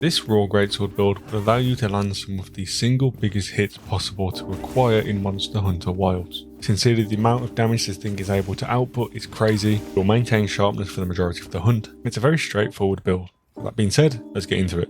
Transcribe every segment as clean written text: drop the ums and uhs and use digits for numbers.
This raw greatsword build will allow you to land some of the single biggest hits possible to acquire in Monster Hunter Wilds. Sincerely, the amount of damage this thing is able to output is crazy. You'll maintain sharpness for the majority of the hunt. It's a very straightforward build. That being said, let's get into it.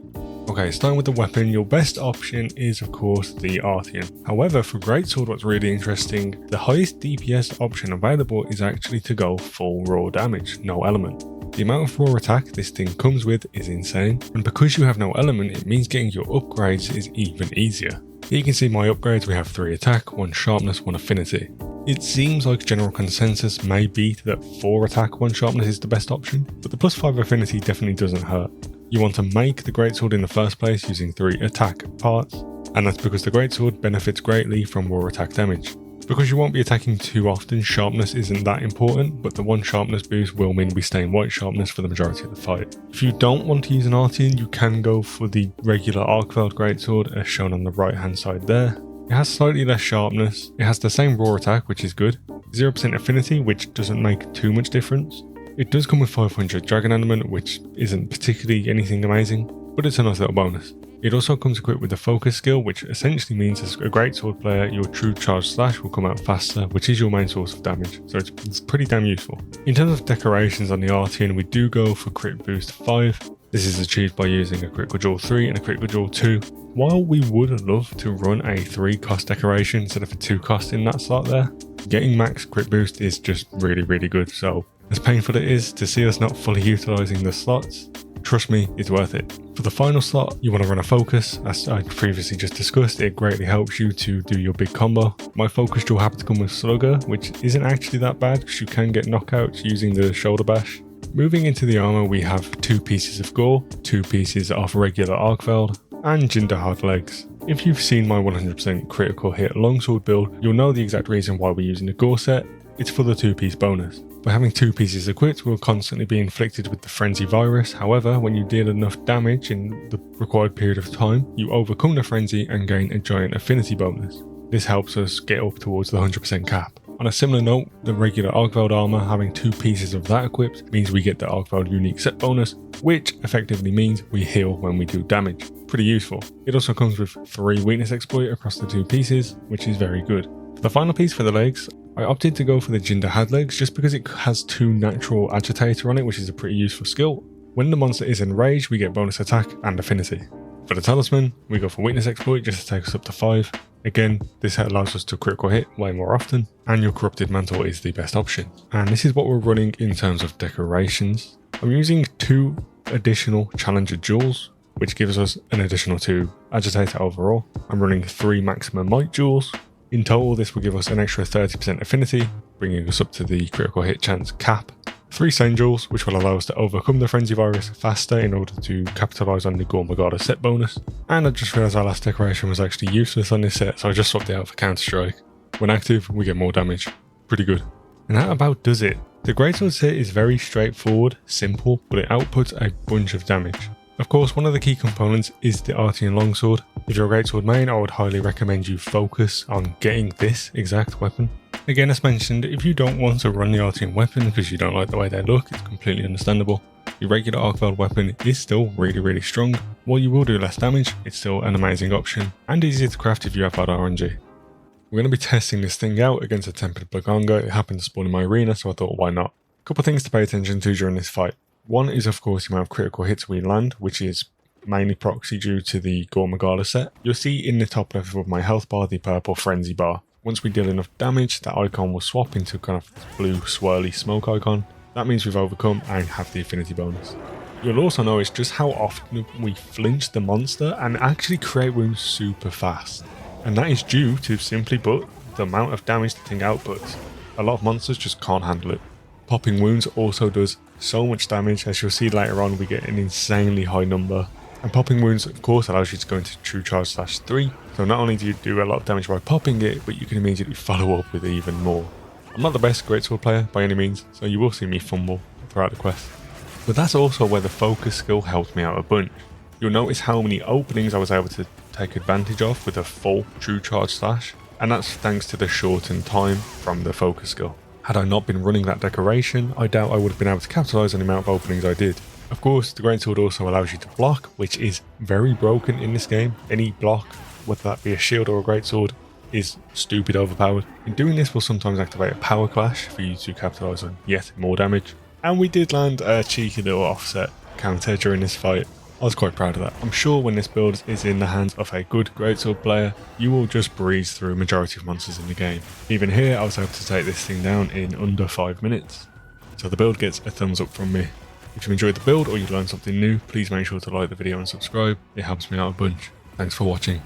Okay, starting with the weapon, your best option is of course the Artian. However, for Greatsword, what's really interesting, the highest DPS option available is actually to go full raw damage, no element. The amount of raw attack this thing comes with is insane, and because you have no element, it means getting your upgrades is even easier. Here you can see my upgrades. We have 3 attack, 1 sharpness, 1 affinity. It seems like general consensus may be that 4 attack, 1 sharpness is the best option, but the +5 affinity definitely doesn't hurt. You want to make the Greatsword in the first place using 3 attack parts, and that's because the Greatsword benefits greatly from raw attack damage. Because you won't be attacking too often, sharpness isn't that important, but the 1 sharpness boost will mean we stay in white sharpness for the majority of the fight. If you don't want to use an Artian, you can go for the regular Arcveld Greatsword as shown on the right hand side there. It has slightly less sharpness, it has the same raw attack, which is good, 0% affinity, which doesn't make too much difference. It does come with 500 dragon element, which isn't particularly anything amazing, but it's a nice little bonus. It also comes equipped with the focus skill, which essentially means as a greatsword player, your true charge slash will come out faster, which is your main source of damage, so it's pretty damn useful. In terms of decorations on the Artian, we do go for crit boost 5. This is achieved by using a critical jewel 3 and a critical jewel 2. While we would love to run a 3 cost decoration instead of a 2 cost in that slot there, getting max crit boost is just really good, so as painful it is to see us not fully utilising the slots, trust me, it's worth it. For the final slot, you want to run a focus. As I previously just discussed, it greatly helps you to do your big combo. My focus jewel happens to come with Slugger, which isn't actually that bad because you can get knockouts using the shoulder bash. Moving into the armour, we have 2 pieces of gore, 2 pieces of regular Arcveld, and Jinder hard legs. If you've seen my 100% critical hit longsword build, you'll know the exact reason why we're using the gore set. It's for the 2-piece bonus. By having 2 pieces equipped, we'll constantly be inflicted with the frenzy virus. However, when you deal enough damage in the required period of time, you overcome the frenzy and gain a giant affinity bonus. This helps us get up towards the 100% cap. On a similar note, the regular Arcveld armor, having 2 pieces of that equipped means we get the Arcveld unique set bonus, which effectively means we heal when we do damage. Pretty useful. It also comes with 3 weakness exploit across the 2 pieces, which is very good. For the final piece for the legs, I opted to go for the Jinder had legs just because it has 2 natural agitator on it, which is a pretty useful skill. When the monster is enraged, we get bonus attack and affinity. For the talisman, we go for weakness exploit just to take us up to 5. Again, this allows us to critical hit way more often, and your corrupted mantle is the best option. And this is what we're running in terms of decorations. I'm using 2 additional challenger jewels, which gives us an additional 2 agitator overall. I'm running 3 maximum might jewels. In total, this will give us an extra 30% affinity, bringing us up to the critical hit chance cap. 3 Sane Jewels, which will allow us to overcome the Frenzy Virus faster in order to capitalise on the Gormagada set bonus. And I just realised our last decoration was actually useless on this set, so I just swapped it out for Counter Strike. When active, we get more damage. Pretty good. And that about does it. The Greatsword set is very straightforward, simple, but it outputs a bunch of damage. Of course, one of the key components is the Artian Longsword. If you're a Greatsword main, I would highly recommend you focus on getting this exact weapon. Again, as mentioned, if you don't want to run the Artian weapon because you don't like the way they look, it's completely understandable. The regular Arcveld weapon is still really strong. While you will do less damage, it's still an amazing option and easier to craft if you have bad RNG. We're going to be testing this thing out against a Tempered Blaganga. It happened to spawn in my arena, so I thought why not. A couple of things to pay attention to during this fight. One is of course the amount of critical hits we land, which is mainly proxy due to the Gormagala set. You'll see in the top left of my health bar the purple frenzy bar. Once we deal enough damage, that icon will swap into kind of blue swirly smoke icon. That means we've overcome and have the affinity bonus. You'll also notice just how often we flinch the monster and actually create wounds super fast. And that is due to simply put the amount of damage the thing outputs. A lot of monsters just can't handle it. Popping wounds also does so much damage. As you'll see later on, we get an insanely high number. And popping wounds of course allows you to go into true charge /3. So not only do you do a lot of damage by popping it, but you can immediately follow up with even more. I'm not the best Greatsword player by any means, so you will see me fumble throughout the quest. But that's also where the focus skill helped me out a bunch. You'll notice how many openings I was able to take advantage of with a full true charge slash, and that's thanks to the shortened time from the focus skill. Had I not been running that decoration, I doubt I would have been able to capitalise on the amount of openings I did. Of course, the Greatsword also allows you to block, which is very broken in this game. Any block, whether that be a shield or a Greatsword, is stupid overpowered. In doing this, we'll sometimes activate a power clash for you to capitalise on yet more damage. And we did land a cheeky little offset counter during this fight. I was quite proud of that. I'm sure when this build is in the hands of a good Greatsword player, you will just breeze through majority of monsters in the game. Even here, I was able to take this thing down in under 5 minutes. So the build gets a thumbs up from me. If you enjoyed the build or you learned something new, please make sure to like the video and subscribe. It helps me out a bunch. Thanks for watching.